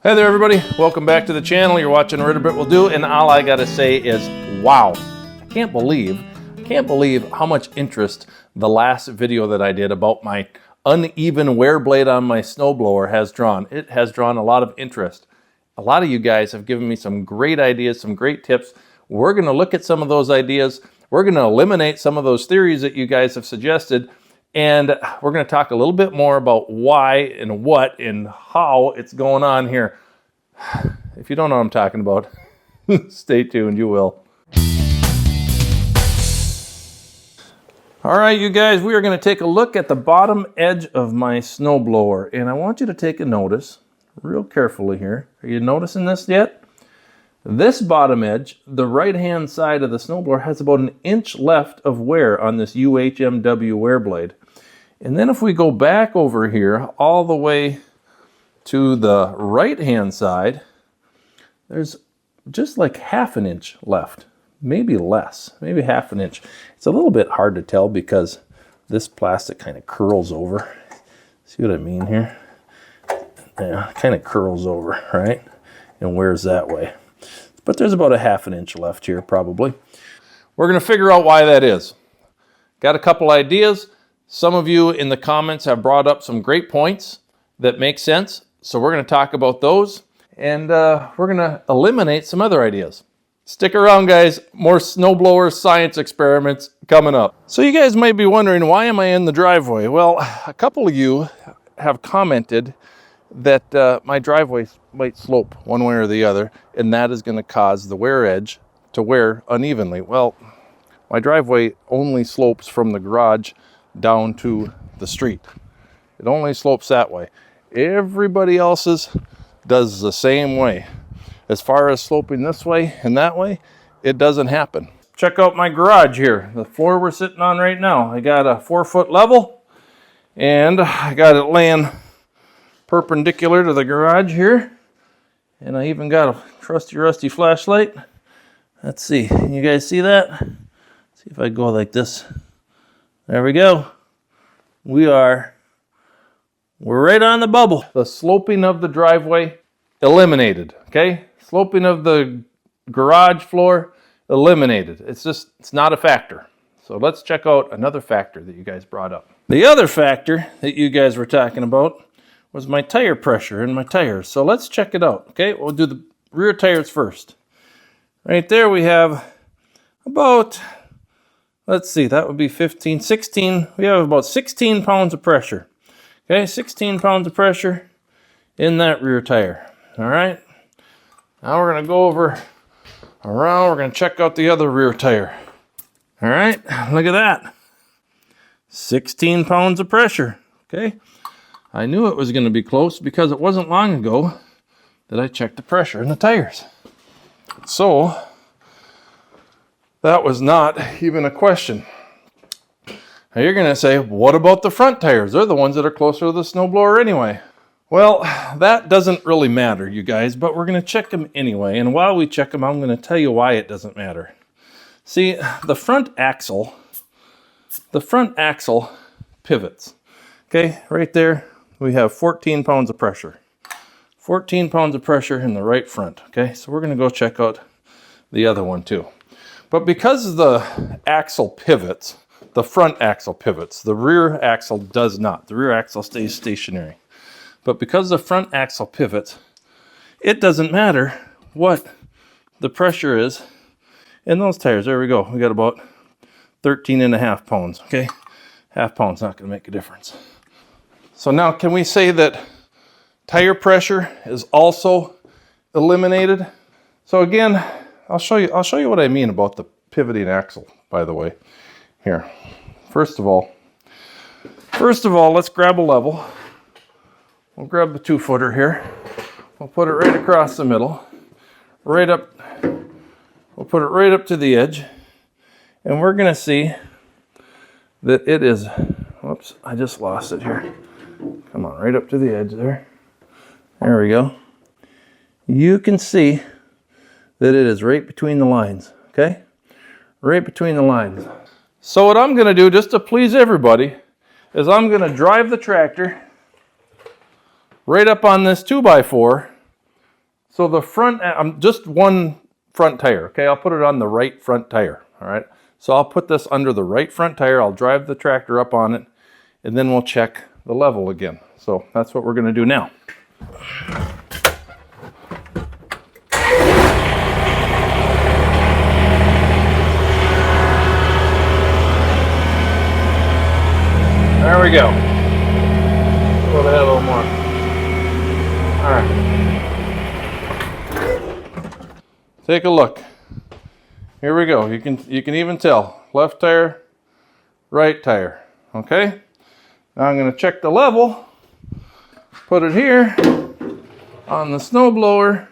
Hey there everybody, welcome back to the channel. You're watching Ritter Will Do, and all I gotta say is wow. I can't believe how much interest the last video that I did about my uneven wear blade on my snowblower has drawn. It has drawn a lot of interest. A lot of you guys have given me some great ideas, some great tips. We're gonna look at some of those ideas. We're gonna eliminate some of those theories that you guys have suggested. And we're going to talk a little bit more about why and what and how it's going on here. If you don't know what I'm talking about, stay tuned, you will. All right, you guys, we are going to take a look at the bottom edge of my snowblower. And I want you to take a notice real carefully here. Are you noticing this yet? This bottom edge, the right-hand side of the snowblower, has about an inch left of wear on this UHMW wear blade. And then if we go back over here all the way to the right-hand side, there's just like half an inch left, maybe less, maybe half an inch. It's a little bit hard to tell because this plastic kind of curls over. See what I mean here? Yeah, kind of curls over, right? And wears that way. But there's about a half an inch left here probably. We're going to figure out why that is. Got a couple ideas. Some of you in the comments have brought up some great points that make sense. So we're going to talk about those, and we're going to eliminate some other ideas. Stick around, guys. More snowblower science experiments coming up. So you guys might be wondering, why am I in the driveway? Well, a couple of you have commented that my driveway might slope one way or the other, and that is going to cause the wear edge to wear unevenly. Well, my driveway only slopes from the garage down to the street. It only slopes that way. Everybody else's does the same way. As far as sloping this way and that way, it doesn't happen. Check out my garage here. The floor we're sitting on right now. I got a 4-foot level, and I got it laying perpendicular to the garage here. And I even got a trusty rusty flashlight. Let's see, can you guys see that? See if I go like this. There we go. We're right on the bubble. The sloping of the driveway eliminated, okay? Sloping of the garage floor eliminated. It's not a factor. So let's check out another factor that you guys brought up. The other factor that you guys were talking about was my tire pressure in my tires. So let's check it out, okay? We'll do the rear tires first. Right there we have about, let's see, that would be 15, 16. We have about 16 pounds of pressure. Okay, 16 pounds of pressure in that rear tire. All right. Now we're going to go over around. We're going to check out the other rear tire. All right, look at that. 16 pounds of pressure. Okay. I knew it was going to be close because it wasn't long ago that I checked the pressure in the tires. So that was not even a question. Now you're going to say, what about the front tires? They're the ones that are closer to the snowblower anyway. Well, that doesn't really matter, you guys, but we're going to check them anyway. And while we check them, I'm going to tell you why it doesn't matter. See, the front axle pivots. Okay, right there, we have 14 pounds of pressure. 14 pounds of pressure in the right front. Okay, so we're going to go check out the other one too. But because the axle pivots, the front axle pivots, the rear axle does not. The rear axle stays stationary. But because the front axle pivots, it doesn't matter what the pressure is in those tires. There we go. We got about 13.5 pounds, okay? Half pound's not going to make a difference. So now can we say that tire pressure is also eliminated? So again, I'll show you what I mean about the pivoting axle, by the way. Here, first of all, let's grab a level. We'll grab the 2-footer here. We'll put it right across the middle, right up. We'll put it right up to the edge, and we're going to see that it is, whoops, I just lost it here. Come on, right up to the edge there. There we go. You can see that it is right between the lines, okay? Right between the lines. So what I'm going to do, just to please everybody, is I'm going to drive the tractor right up on this 2x4 So the front, just one front tire, okay? I'll put it on the right front tire, all right? So I'll put this under the right front tire. I'll drive the tractor up on it, and then we'll check the level again. So that's what we're gonna do now. There we go. Go ahead a little more. All right. Take a look. Here we go. You can even tell left tire, right tire. Okay. Now I'm going to check the level. Put it here on the snowblower,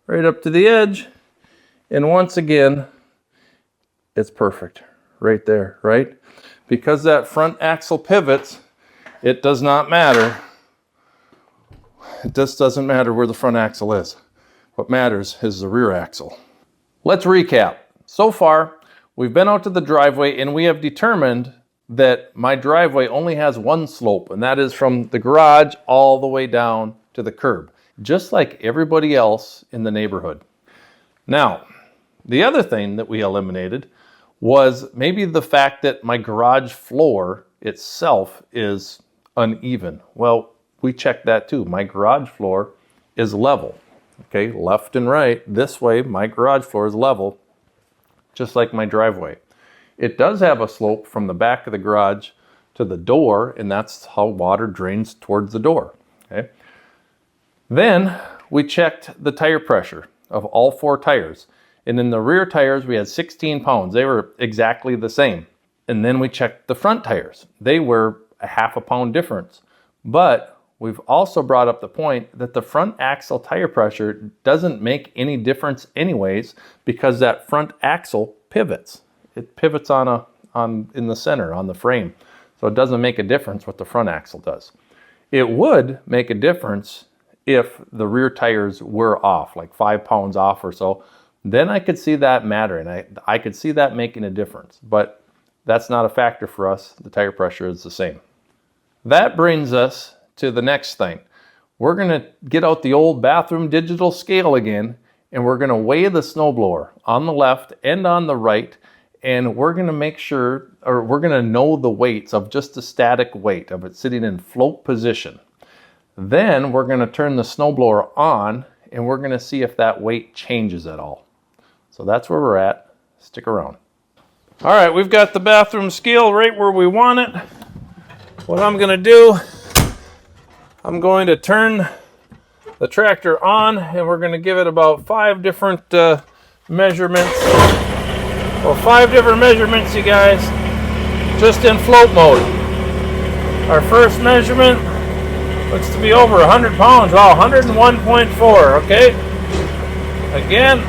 right up to the edge, and once again, it's perfect. Right there, right? Because that front axle pivots, it does not matter. It just doesn't matter where the front axle is. What matters is the rear axle. Let's recap. So far, we've been out to the driveway and we have determined that my driveway only has one slope, and that is from the garage all the way down to the curb, just like everybody else in the neighborhood. Now, the other thing that we eliminated was maybe the fact that my garage floor itself is uneven. Well, we checked that too. My garage floor is level. Okay, left and right, this way, my garage floor is level, just like my driveway. It does have a slope from the back of the garage to the door, and that's how water drains towards the door. Okay. Then we checked the tire pressure of all 4 tires. And in the rear tires, we had 16 pounds. They were exactly the same. And then we checked the front tires. They were a half a pound difference. But we've also brought up the point that the front axle tire pressure doesn't make any difference anyways, because that front axle pivots. It pivots in the center, on the frame. So it doesn't make a difference what the front axle does. It would make a difference if the rear tires were off, like 5 pounds off or so. Then I could see that mattering. I could see that making a difference, but that's not a factor for us. The tire pressure is the same. That brings us to the next thing. We're gonna get out the old bathroom digital scale again, and we're gonna weigh the snowblower on the left and on the right, and we're gonna make sure, or we're gonna know the weights of just the static weight of it sitting in float position. Then we're gonna turn the snowblower on, and we're gonna see if that weight changes at all. So that's where we're at. Stick around. All right, we've got the bathroom scale right where we want it. What I'm going to do, I'm going to turn the tractor on, and we're going to give it about 5 different measurements. Well, 5 different measurements, you guys, just in float mode. Our first measurement looks to be over 100 pounds. Oh, 101.4, okay? Again,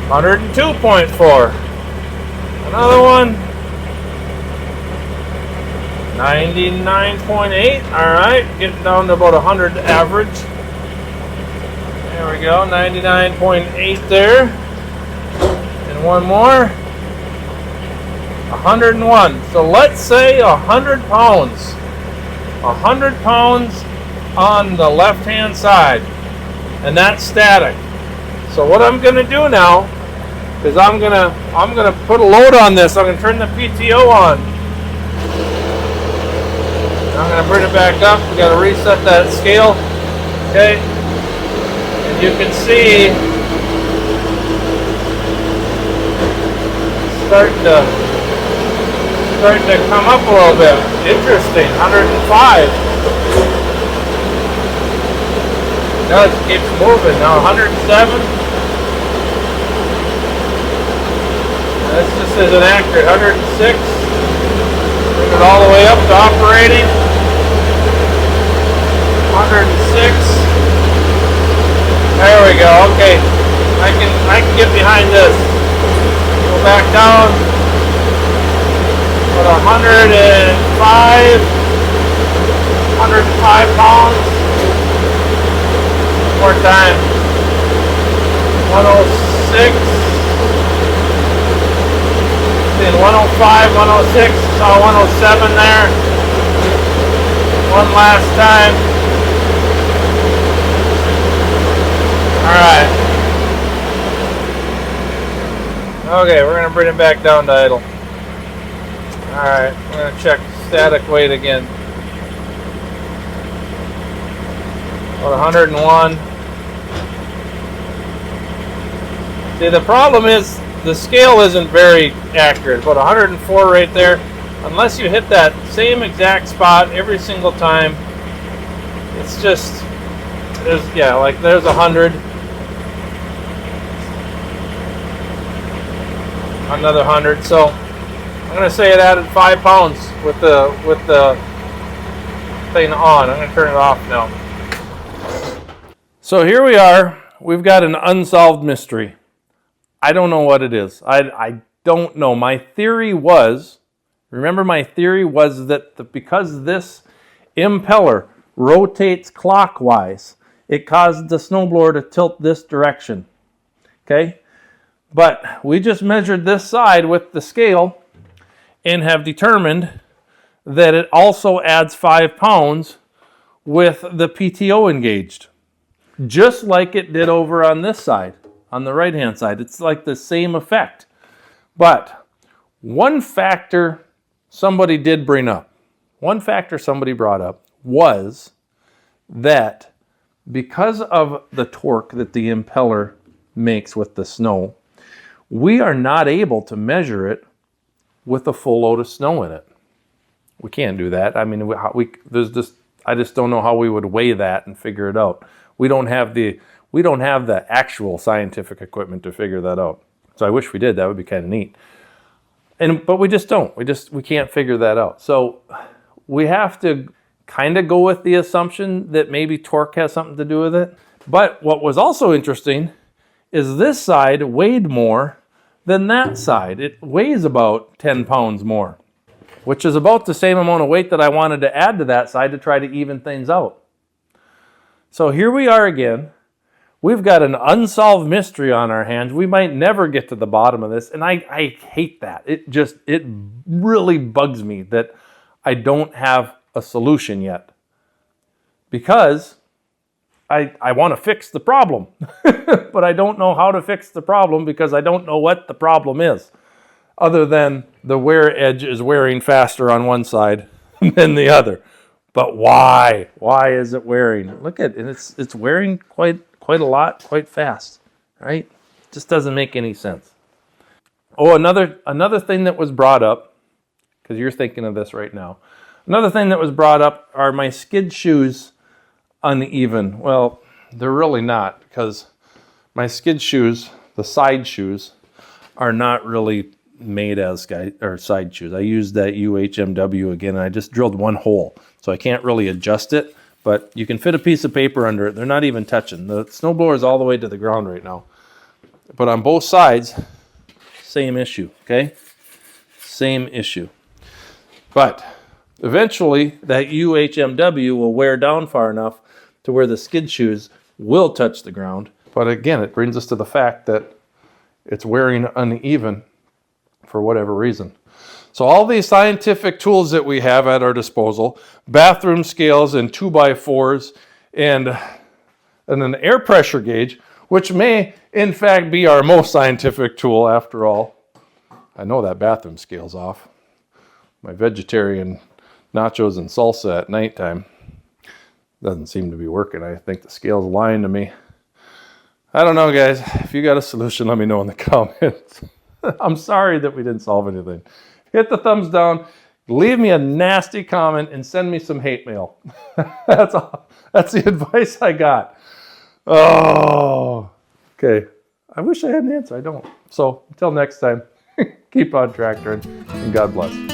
102.4. Another one, 99.8. All right, getting down to about 100 average. There we go, 99.8 there. And one more, 101. So let's say 100 pounds. 100 pounds on the left-hand side, and that's static. So what I'm going to do now is I'm gonna put a load on this. I'm gonna turn the PTO on. I'm gonna bring it back up. We gotta reset that scale. Okay, and you can see starting to come up a little bit. Interesting. 105. Now it keeps moving. Now 107. This just isn't accurate. 106. Bring it all the way up to operating. 106. There we go. Okay, I can get behind this. Go back down. Put 105. 105 pounds. One more time. 106. 105, 106, saw 107 there. One last time. Okay, we're going to bring it back down to idle. Alright, we're going to check static weight again. About 101. See, the problem is the scale isn't very accurate. About 104 right there. Unless you hit that same exact spot every single time, it's just, yeah, like there's 100. Another 100. So I'm going to say it added 5 pounds with the thing on. I'm going to turn it off now. So here we are. We've got an unsolved mystery. I don't know what it is. I don't know. My theory was, remember my theory was that because this impeller rotates clockwise, it caused the snowblower to tilt this direction. Okay? But we just measured this side with the scale and have determined that it also adds 5 pounds with the PTO engaged. Just like it did over on this side, on the right-hand side. It's like the same effect. But one factor somebody did bring up, one factor somebody brought up was that because of the torque that the impeller makes with the snow, we are not able to measure it with a full load of snow in it. We can't do that. I mean, I just don't know how we would weigh that and figure it out. We don't have the actual scientific equipment to figure that out. So I wish we did. That would be kind of neat. But we just don't. We can't figure that out. So we have to kind of go with the assumption that maybe torque has something to do with it. But what was also interesting is this side weighed more than that side. It weighs about 10 pounds more, which is about the same amount of weight that I wanted to add to that side to try to even things out. So here we are again. We've got an unsolved mystery on our hands. We might never get to the bottom of this, and I hate that. It really bugs me that I don't have a solution yet, because I want to fix the problem, but I don't know how to fix the problem because I don't know what the problem is, other than the wear edge is wearing faster on one side than the other. But why? Why is it wearing? Look at it. It's wearing quite a lot, quite fast, right? Just doesn't make any sense. Oh, another thing that was brought up, because you're thinking of this right now. Another thing that was brought up are my skid shoes uneven. Well, they're really not, because my skid shoes, the side shoes, are not really made as side shoes. I used that UHMW again, and I just drilled one hole, so I can't really adjust it, but you can fit a piece of paper under it. They're not even touching. The snowblower is all the way to the ground right now. But on both sides, same issue, okay? Same issue. But eventually, that UHMW will wear down far enough to where the skid shoes will touch the ground. But again, it brings us to the fact that it's wearing uneven for whatever reason. So all these scientific tools that we have at our disposal, bathroom scales and 2x4s and an air pressure gauge, which may in fact be our most scientific tool after all. I know that bathroom scale's off. My vegetarian nachos and salsa at nighttime doesn't seem to be working. I think the scale's lying to me. I don't know, guys. If you got a solution, let me know in the comments. I'm sorry that we didn't solve anything. Hit the thumbs down, leave me a nasty comment, and send me some hate mail. That's all. That's the advice I got. Oh, okay. I wish I had an answer. I don't. So until next time, keep on tractoring, and God bless.